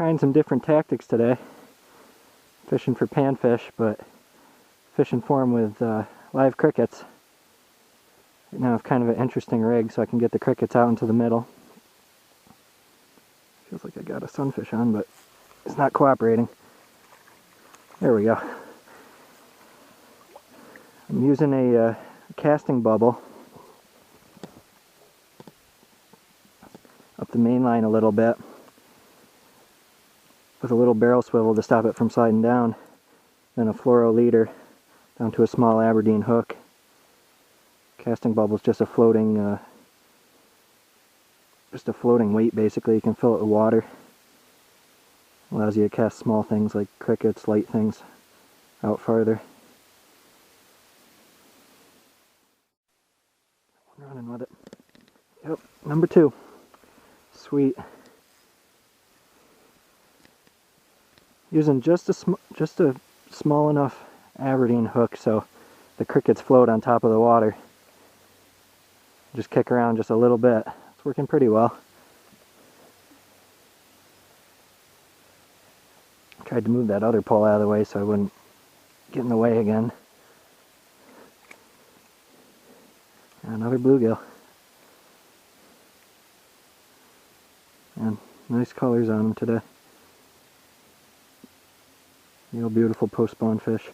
Trying some different tactics today. Fishing for panfish, but fishing for them with live crickets. Right now I have kind of an interesting rig so I can get the crickets out into the middle. Feels like I got a sunfish on, but it's not cooperating. There we go. I'm using a casting bubble up the main line a little bit with a little barrel swivel to stop it from sliding down, then a fluoro leader down to a small Aberdeen hook. Casting bubble is just a floating weight basically. You can fill it with water. Allows you to cast small things like crickets, light things out farther. Running with it. Yep, number 2. Sweet. Using just a small enough Aberdeen hook so the crickets float on top of the water. Just kick around just a little bit. It's working pretty well. Tried to move that other pole out of the way so I wouldn't get in the way again. Another bluegill. And nice colors on them today. Real beautiful post-spawn fish.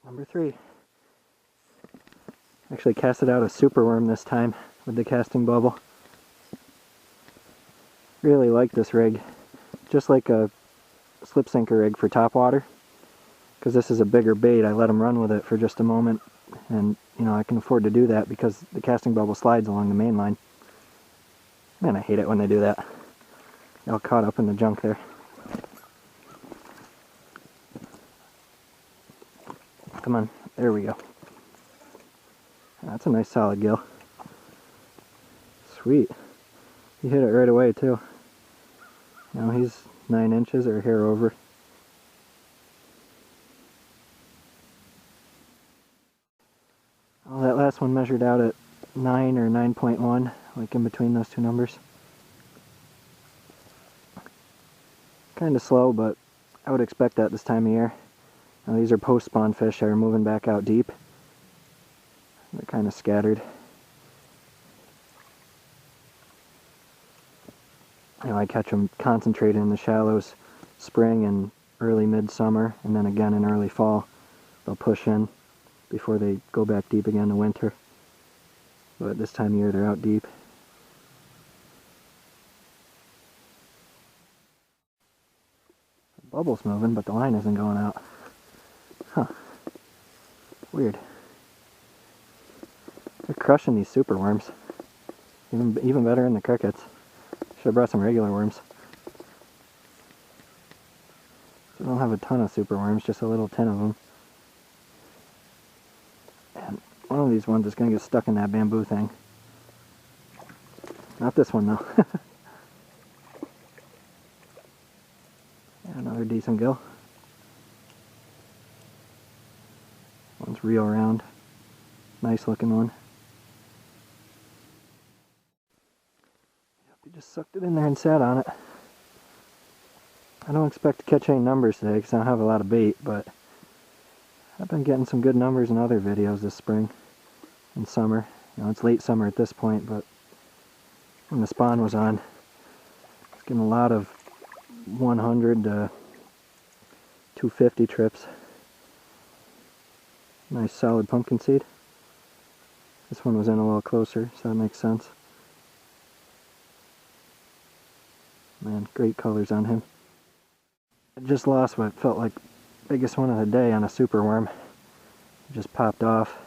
Number 3. Actually casted out a superworm this time with the casting bubble. Really like this rig. Just like a slip sinker rig for topwater. Because this is a bigger bait, I let them run with it for just a moment. And, you know, I can afford to do that because the casting bubble slides along the main line. Man, I hate it when they do that. Get all caught up in the junk there. Come on, there we go. That's a nice solid gill. Sweet. He hit it right away too. Now he's 9 inches or a hair over. Well, that last one measured out at 9 or 9.1, like in between those two numbers. Kind of slow, but I would expect that this time of year. Now these are post-spawn fish that are moving back out deep. They're kind of scattered. You know, I catch them concentrated in the shallows spring and early midsummer, and then again in early fall. They'll push in before they go back deep again in winter. But this time of year they're out deep. The bubble's moving, but the line isn't going out. Huh. Weird. They're crushing these super worms. Even better than the crickets. Should have brought some regular worms. I don't have a ton of super worms, just a little 10 of them. And one of these ones is going to get stuck in that bamboo thing. Not this one though. Another decent gill. One's real round. Nice looking one. Yep, he just sucked it in there and sat on it. I don't expect to catch any numbers today because I don't have a lot of bait, but I've been getting some good numbers in other videos this spring and summer. You know, it's late summer at this point, but when the spawn was on, I was getting a lot of 100 to 250 trips. Nice solid pumpkin seed. This one was in a little closer, so that makes sense. Man, great colors on him. I just lost what felt like biggest one of the day on a super worm. It just popped off.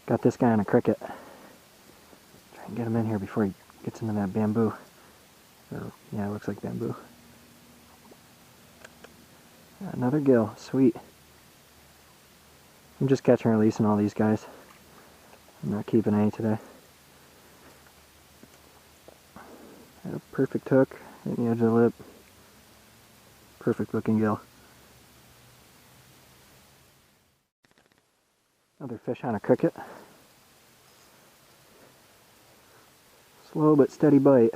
Got this guy on a cricket. Try and get him in here before he gets into that bamboo. Or, yeah, it looks like bamboo. Another gill, sweet. I'm just catching and releasing all these guys. I'm not keeping any today. A perfect hook at the edge of the lip. Perfect looking gill. Another fish on a cricket. Slow but steady bite.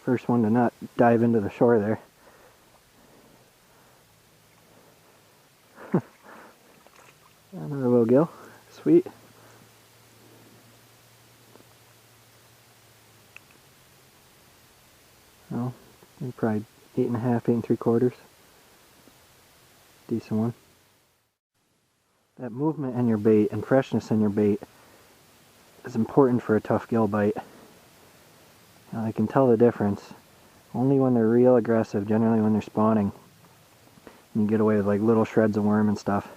First one to not dive into the shore there. Another bluegill. Sweet. Well, probably 8.5, 8 3/4. Decent one. That movement in your bait and freshness in your bait is important for a tough gill bite. Now, I can tell the difference only when they're real aggressive, generally when they're spawning. And you get away with like little shreds of worm and stuff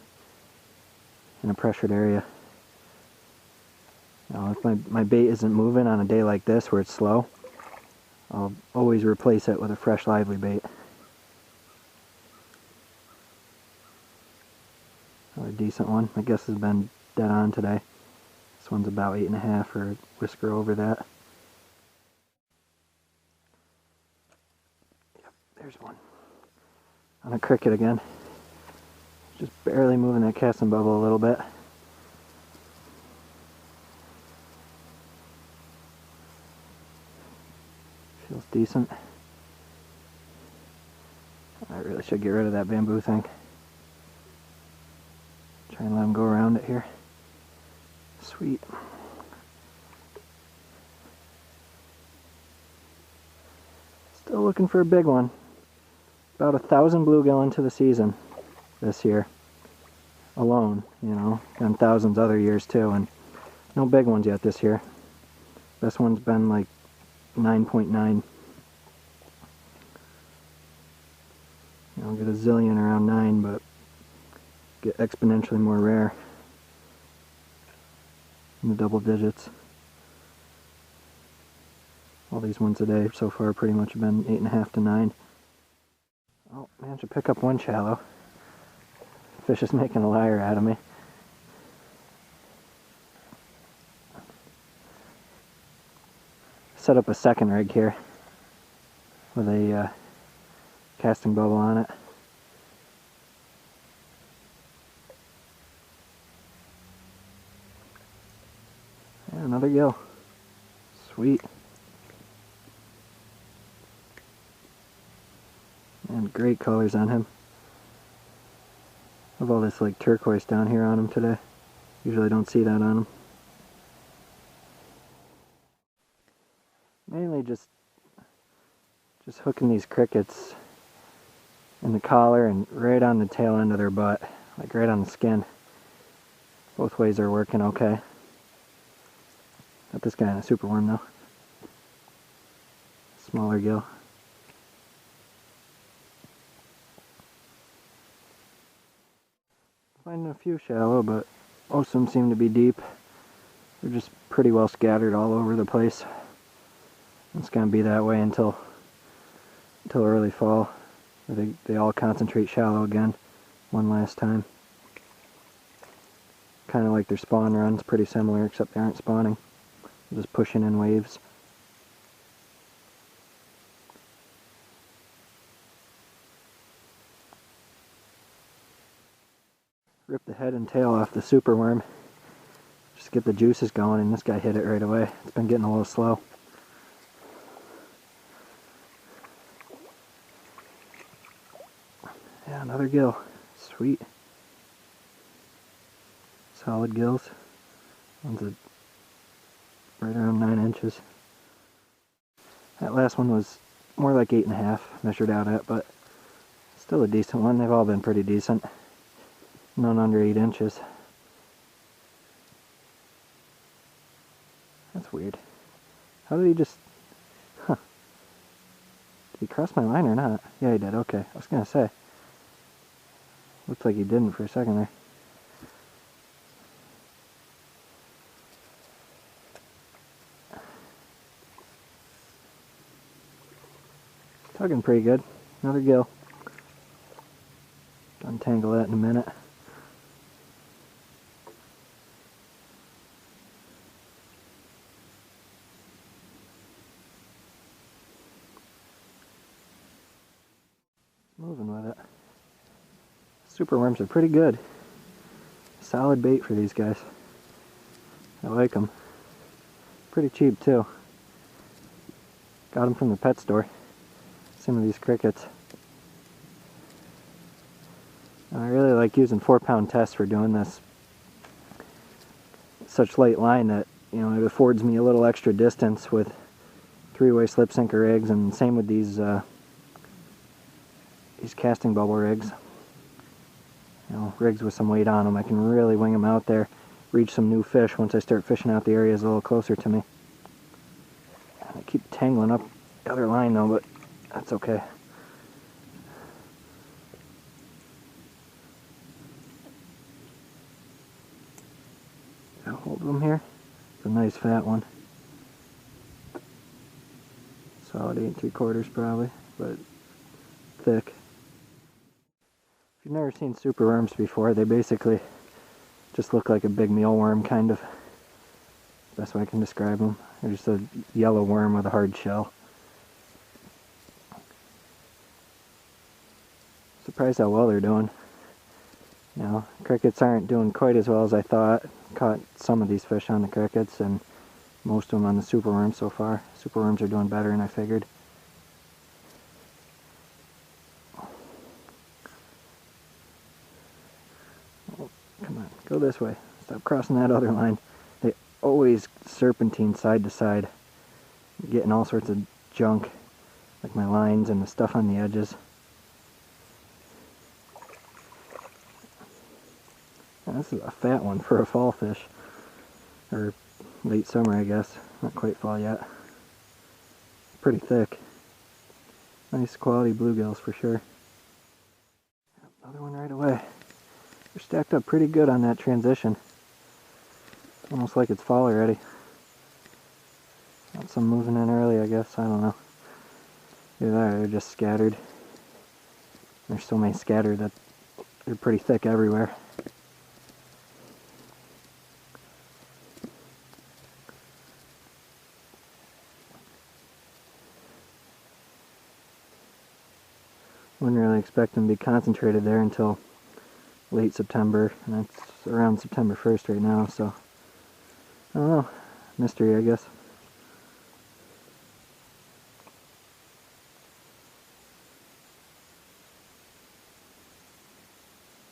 in a pressured area. Now, if my bait isn't moving on a day like this where it's slow, I'll always replace it with a fresh, lively bait. Another decent one. My guess has been dead on today. This one's about 8.5 or a whisker over that. Yep, there's one. On a cricket again. Just barely moving that casting bubble a little bit. Feels decent. I really should get rid of that bamboo thing. Try and let him go around it here. Sweet. Still looking for a big one. About 1,000 bluegill into the season this year. Alone, you know. And thousands other years too, and no big ones yet this year. This one's been like 9.9. You know, get a zillion around 9, but get exponentially more rare in the double digits. All these ones today so far pretty much have been 8.5 to 9. Oh, managed to pick up one shallow. Fish is making a liar out of me. Set up a second rig here with a casting bubble on it. Yeah, another gill. Sweet. And great colors on him. I have all this like turquoise down here on him today. Usually don't see that on him. Mainly just hooking these crickets in the collar and right on the tail end of their butt, like right on the skin. Both ways are working okay. Got this guy in a super worm though. Smaller gill. Finding a few shallow, but most of them seem to be deep. They're just pretty well scattered all over the place. It's going to be that way until early fall, where they all concentrate shallow again one last time. Kind of like their spawn runs, pretty similar, except they aren't spawning. They're just pushing in waves. Rip the head and tail off the super worm. Just get the juices going, and this guy hit it right away. It's been getting a little slow. Yeah, another gill. Sweet. Solid gills. One's right around 9 inches. That last one was more like 8.5 measured out at, but still a decent one. They've all been pretty decent. None under 8 inches. That's weird. How did he just... Huh. Did he cross my line or not? Yeah, he did. Okay. I was going to say. Looks like he didn't for a second there. Tugging pretty good. Another gill. Untangle that in a minute. Moving with it. Super worms are pretty good. Solid bait for these guys. I like them. Pretty cheap too. Got them from the pet store. Some of these crickets. I really like using 4-pound tests for doing this. Such light line that, you know, it affords me a little extra distance with 3-way slip sinker rigs, and same with these casting bubble rigs. You know, rigs with some weight on them. I can really wing them out there, reach some new fish once I start fishing out the areas a little closer to me. I keep tangling up the other line though, but that's okay. Got a hold of them here. It's a nice fat one. Solid 8 3/4 probably, but thick. If you've never seen super worms before, they basically just look like a big mealworm, kind of. Best way I can describe them. They're just a yellow worm with a hard shell. Surprised how well they're doing. You know, crickets aren't doing quite as well as I thought. Caught some of these fish on the crickets and most of them on the superworms so far. Superworms are doing better than I figured. Oh, come on, go this way. Stop crossing that other line. They always serpentine side to side, getting all sorts of junk, like my lines and the stuff on the edges. Now, this is a fat one for a fall fish, or late summer I guess, not quite fall yet. Pretty thick. Nice quality bluegills for sure. Another one right away. They're stacked up pretty good on that transition. Almost like it's fall already. Got some moving in early, I guess, I don't know. Either that or they're just scattered. There's so many scattered that they're pretty thick everywhere. Wouldn't really expect them to be concentrated there until late September, and it's around September 1st right now, so I don't know. Mystery, I guess.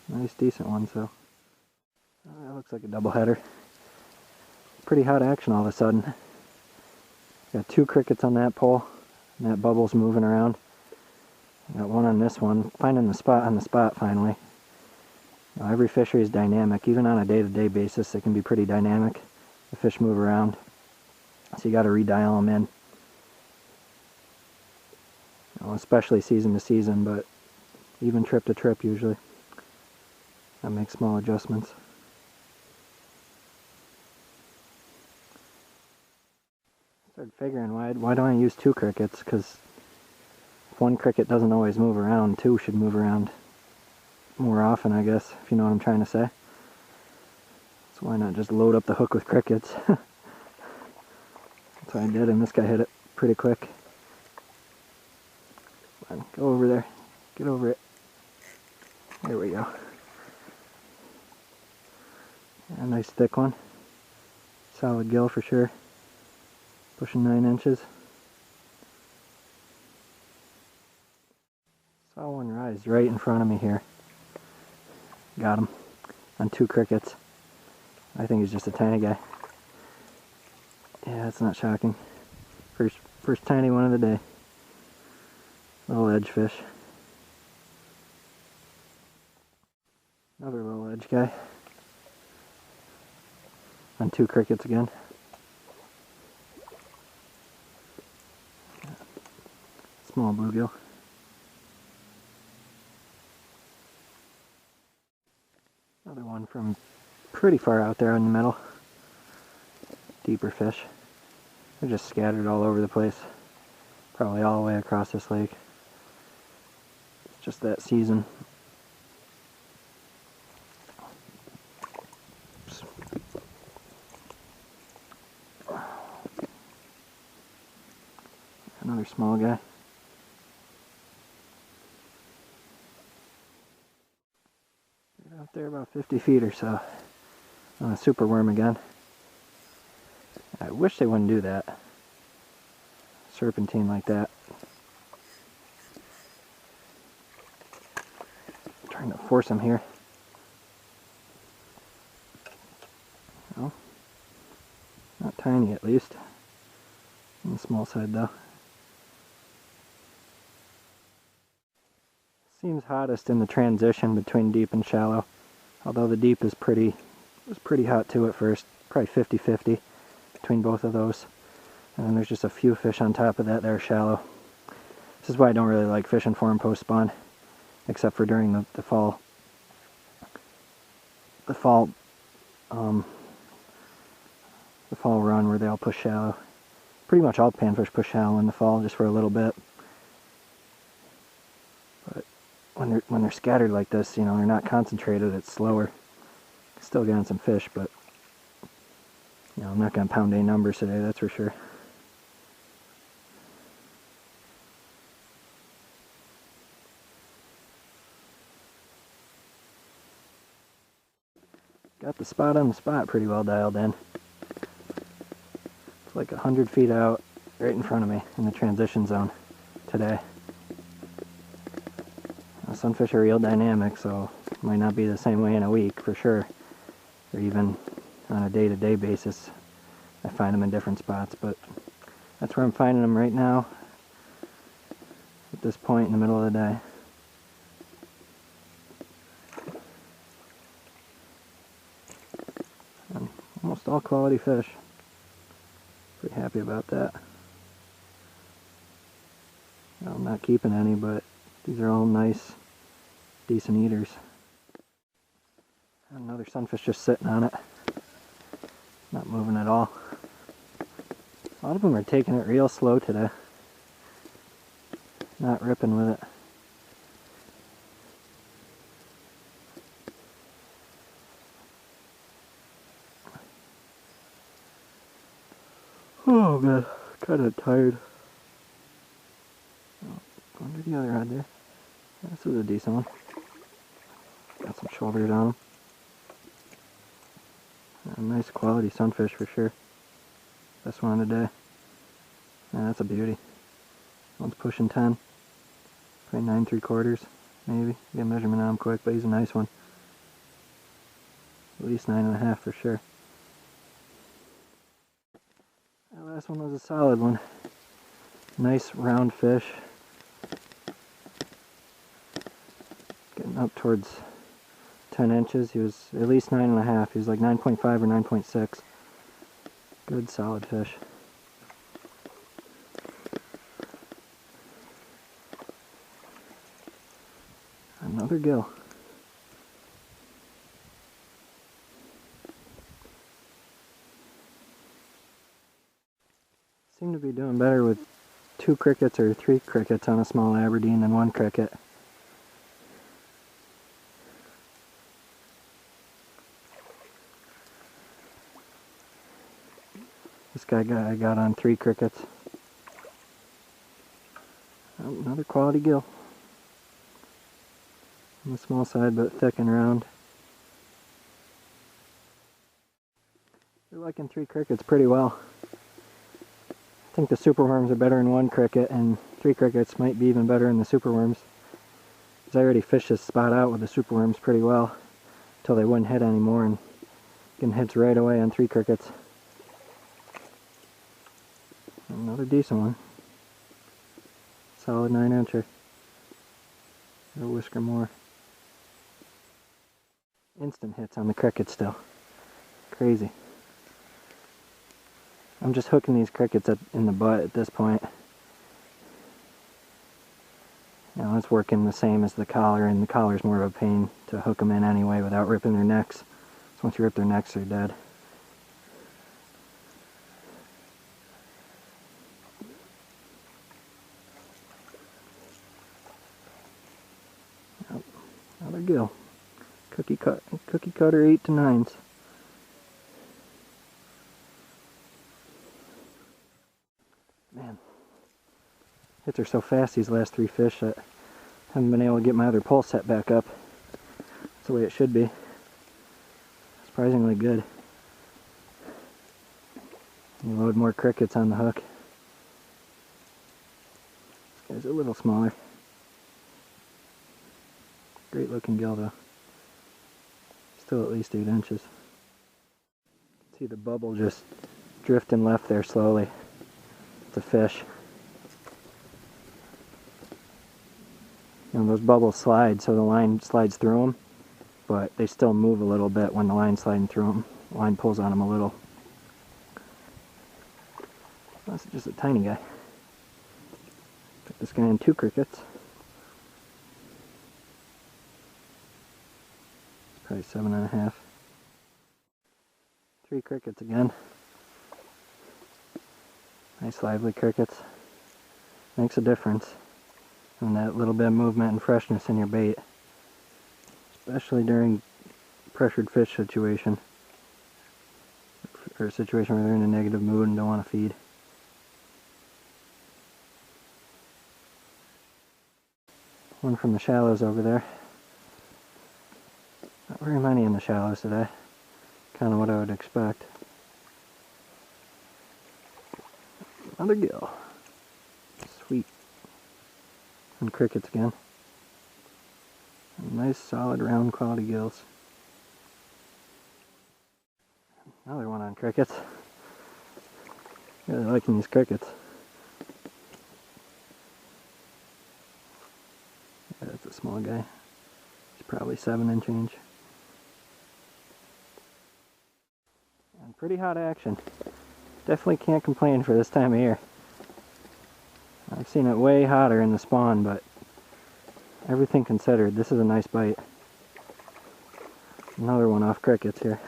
Nice, decent one, so. That looks like a doubleheader. Pretty hot action all of a sudden. Got 2 crickets on that pole, and that bubble's moving around. Got one on this one, finding the spot on the spot finally. You know, every fishery is dynamic, even on a day-to-day basis it can be pretty dynamic. The fish move around, so you got to redial them in. You know, especially season to season, but even trip to trip usually. I make small adjustments. Started figuring why don't I use 2 crickets? Because one cricket doesn't always move around, 2 should move around more often, I guess, if you know what I'm trying to say. So why not just load up the hook with crickets? That's what I did, and this guy hit it pretty quick. Come on, go over there. Get over it. There we go. A nice thick one. Solid gill for sure. Pushing 9 inches. Saw one rise right in front of me here. Got him on 2 crickets. I think he's just a tiny guy. Yeah, that's not shocking. First tiny one of the day. Little edge fish. Another little edge guy. On 2 crickets again. Small bluegill. Another one from pretty far out there in the middle. Deeper fish. They're just scattered all over the place. Probably all the way across this lake. It's just that season. Oops. Another small guy. Out there about 50 feet or so. On a super worm again. I wish they wouldn't do that. Serpentine like that. I'm trying to force them here. No. Not tiny at least. On the small side though. Seems hottest in the transition between deep and shallow. Although the deep is was pretty hot too at first. Probably 50-50 between both of those. And then there's just a few fish on top of that are shallow. This is why I don't really like fishing for them post-spawn. Except for during the fall. The fall run where they all push shallow. Pretty much all panfish push shallow in the fall just for a little bit. But when they're scattered like this, you know, they're not concentrated, it's slower. Still getting some fish, but you know, I'm not going to pound any numbers today, that's for sure. Got the spot on the spot pretty well dialed in. It's like 100 feet out, right in front of me, in the transition zone today. Now, sunfish are real dynamic, so it might not be the same way in a week, for sure. Or even on a day-to-day basis. I find them in different spots, but that's where I'm finding them right now, at this point in the middle of the day. Almost all quality fish. Pretty happy about that. Well, I'm not keeping any, but these are all nice, decent eaters. Another sunfish just sitting on it. Not moving at all. A lot of them are taking it real slow today. Not ripping with it. Oh man, kind of tired. Oh, going to the other rod there. This is a decent one. Got some shoulders on them. A nice quality sunfish for sure. Best one of the day. Yeah, that's a beauty. One's pushing 10. Probably 9 3/4, maybe. Get a measurement on him quick, but he's a nice one. At least 9.5 for sure. That last one was a solid one. Nice round fish. Getting up towards 10 inches. He was at least 9.5. He was like 9.5 or 9.6. Good solid fish. Another gill. Seem to be doing better with 2 crickets or 3 crickets on a small Aberdeen than 1 cricket. This guy I got on 3 crickets. Oh, another quality gill. On the small side, but thick and round. They're liking 3 crickets pretty well. I think the superworms are better in 1 cricket, and 3 crickets might be even better in the superworms. Because I already fished this spot out with the superworms pretty well, until they wouldn't hit anymore, and getting hits right away on 3 crickets. Another decent one. Solid 9-incher. A whisker more. Instant hits on the crickets still. Crazy. I'm just hooking these crickets in the butt at this point. You know, it's working the same as the collar, and the collar's more of a pain to hook them in anyway without ripping their necks. So once you rip their necks, they're dead. Yep. Another gill. Cookie cutter 8 to 9s. Man, hits are so fast these last 3 fish that I haven't been able to get my other pole set back up. That's the way it should be. Surprisingly good. You load more crickets on the hook. This guy's a little smaller. Great looking gill though. Still at least 8 inches. See the bubble just drifting left there slowly. It's a fish. Those bubbles slide, so the line slides through them, but they still move a little bit when the line's sliding through them. The line pulls on them a little. That's just a tiny guy. Put this guy in 2 crickets. It's probably 7.5. 3 crickets again. Nice lively crickets. Makes a difference. And that little bit of movement and freshness in your bait, especially during pressured fish situation, or a situation where they're in a negative mood and don't want to feed. One from the shallows over there. Not very many in the shallows today. Kind of what I would expect. Another gill. Sweet. And crickets again. And nice solid round quality gills. Another one on crickets. Really liking these crickets. Yeah, that's a small guy. He's probably 7 and change. And pretty hot action. Definitely can't complain for this time of year. I've seen it way hotter in the spawn, but everything considered, this is a nice bite. Another one off crickets here.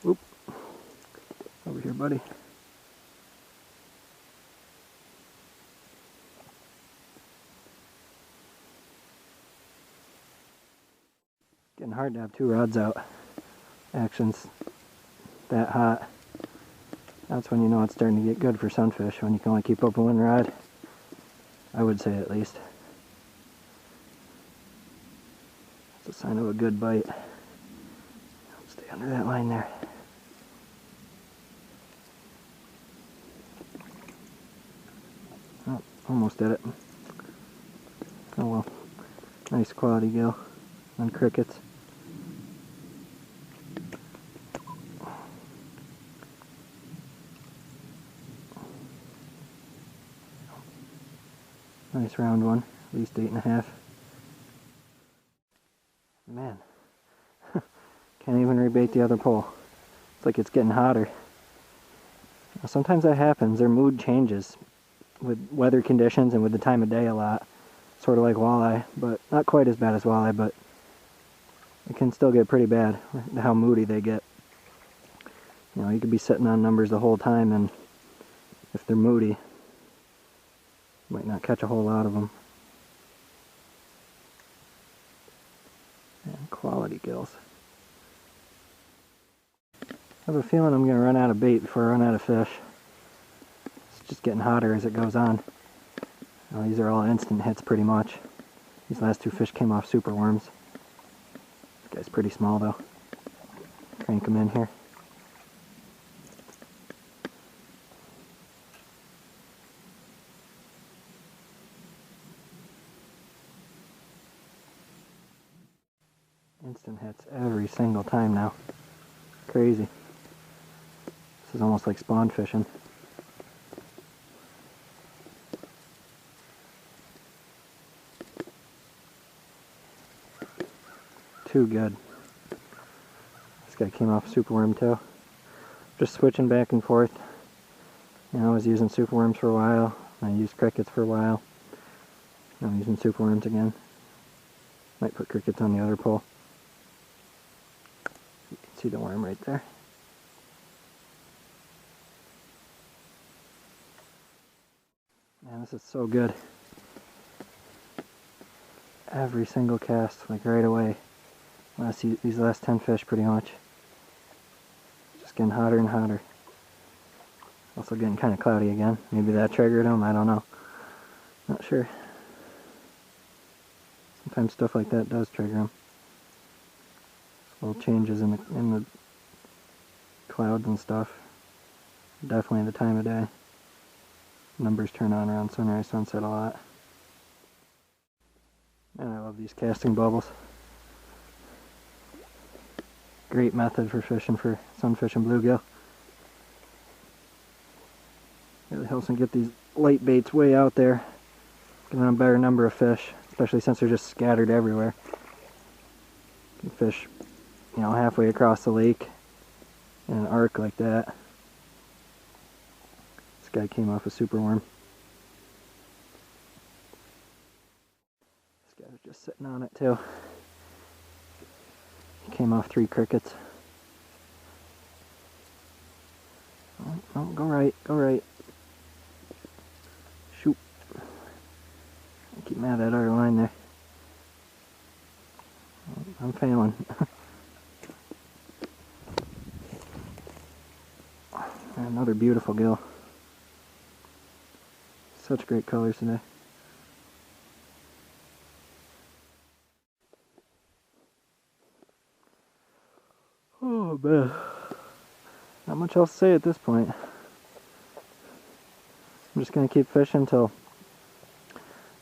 Oop. Over here, buddy. Getting hard to have 2 rods out. Action's that hot. That's when you know it's starting to get good for sunfish, when you can only keep up with 1 rod. I would say, at least. It's a sign of a good bite. Stay under that line there. Oh, almost did it. Oh well. Nice quality gill on crickets. Nice round one, at least 8.5. Man, can't even rebait the other pole. It's like it's getting hotter. Now, sometimes that happens, their mood changes with weather conditions and with the time of day a lot. Sort of like walleye, but not quite as bad as walleye, but it can still get pretty bad, how moody they get. You know, you could be sitting on numbers the whole time, and if they're moody, you might not catch a whole lot of them. And quality gills. I have a feeling I'm going to run out of bait before I run out of fish. It's just getting hotter as it goes on. These are all instant hits pretty much. These last 2 fish came off super worms. This guy's pretty small though. Crank him in here. Instant hits every single time now. Crazy. This is almost like spawn fishing. Too good. This guy came off superworm too. Just switching back and forth. You know, I was using superworms for a while. I used crickets for a while. Now I'm using superworms again. Might put crickets on the other pole. You can see the worm right there. Man, this is so good. Every single cast, like right away. These last 10 fish pretty much. Just getting hotter and hotter. Also getting kind of cloudy again. Maybe that triggered them, I don't know. Not sure. Sometimes stuff like that does trigger them. Little changes in the clouds and stuff. Definitely the time of day. Numbers turn on around sunrise, sunset a lot. And I love these casting bubbles. Great method for fishing for sunfish and bluegill. Really helps me get these light baits way out there. Get on a better number of fish, especially since they're just scattered everywhere. You can fish, you know, halfway across the lake in an arc like that. This guy came off a super worm. This guy was just sitting on it too. He came off 3 crickets. Oh, go right, go right. Shoot. Keep mad at our line there. I'm failing. Another beautiful gill. Such great colors today. Oh man. Not much else to say at this point. I'm just gonna keep fishing till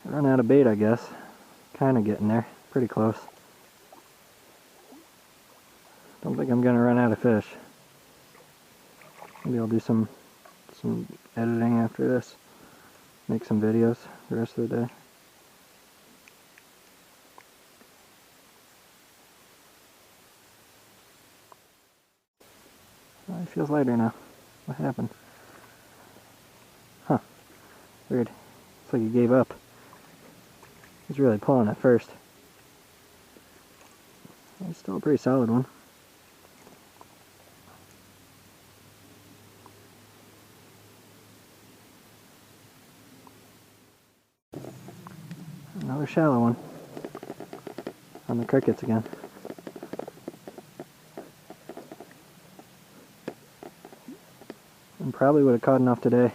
I run out of bait, I guess. Kinda getting there. Pretty close. Don't think I'm gonna run out of fish. Maybe I'll do some editing after this. Make some videos the rest of the day. Oh, it feels lighter now. What happened? Huh. Weird. It's like he gave up. He was really pulling at first. It's still a pretty solid one. Another shallow one. On the crickets again. And probably would have caught enough today,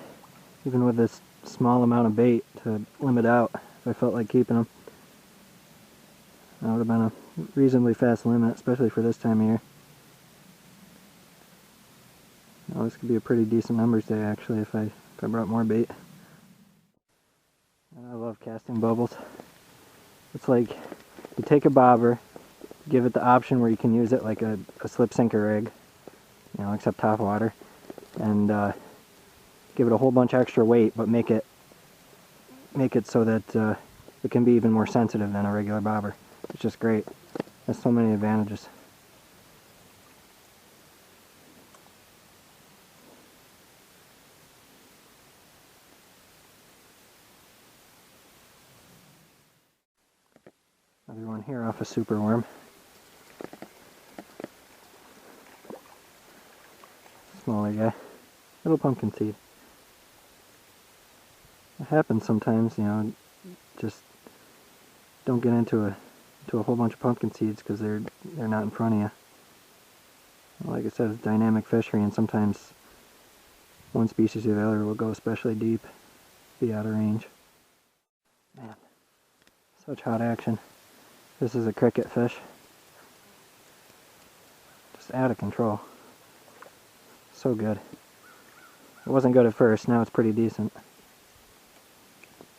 even with this small amount of bait, to limit out if I felt like keeping them. That would have been a reasonably fast limit, especially for this time of year. Now, this could be a pretty decent numbers day actually if I brought more bait. And I love casting bubbles. It's like you take a bobber, give it the option where you can use it like a slip sinker rig, you know, except top water, and give it a whole bunch of extra weight, but make it so that it can be even more sensitive than a regular bobber. It's just great. There's so many advantages. Another one here off a super worm. Smaller guy. Little pumpkinseed. It happens sometimes, you know, just don't get into a whole bunch of pumpkin seeds because they're not in front of you. Like I said, it's dynamic fishery, and sometimes one species or the other will go especially deep, be out of range. Man, such hot action. This is a cricket fish. Just out of control. So good. It wasn't good at first, now it's pretty decent.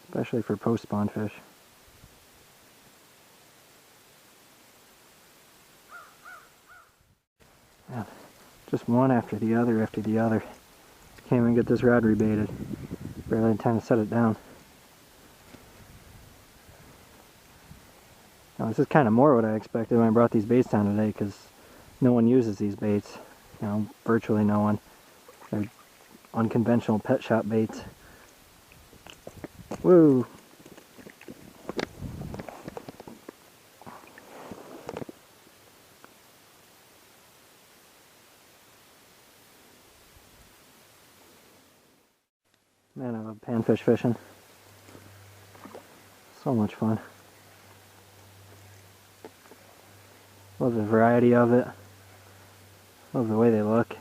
Especially for post-spawn fish. Man, just one after the other after the other. Can't even get this rod rebaited. Barely had time to set it down. Now, this is kind of more what I expected when I brought these baits down today, because no one uses these baits. You know, virtually no one. They're unconventional pet shop baits. Woo! Man, I love panfish fishing. So much fun. Love the variety of it. Love the way they look.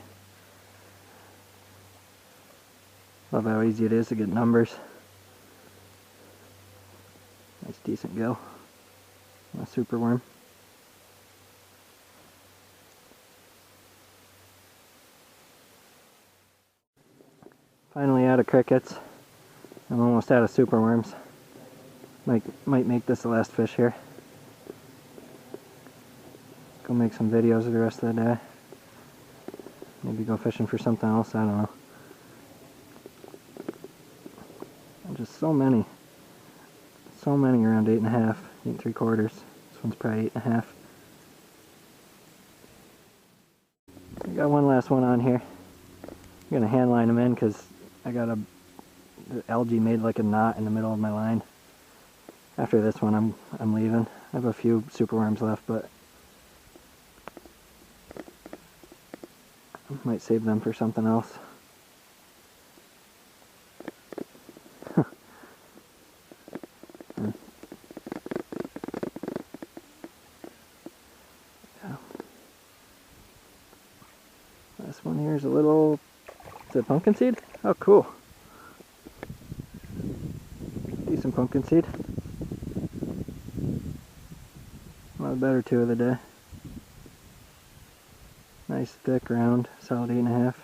Love how easy it is to get numbers. Nice decent gill. A super worm. Finally out of crickets. I'm almost out of superworms. Might make this the last fish here. Go make some videos of the rest of the day. Maybe go fishing for something else, I don't know. Just so many. So many around 8.5, 8 3/4. This one's probably 8.5. I got one last one on here. I'm gonna hand line them in because I got the algae made like a knot in the middle of my line. After this one, I'm leaving. I have a few superworms left, but I might save them for something else. This one here is a little, is it pumpkinseed? Oh, cool. Decent pumpkinseed. One of the better two of the day. Nice, thick, round, solid 8.5.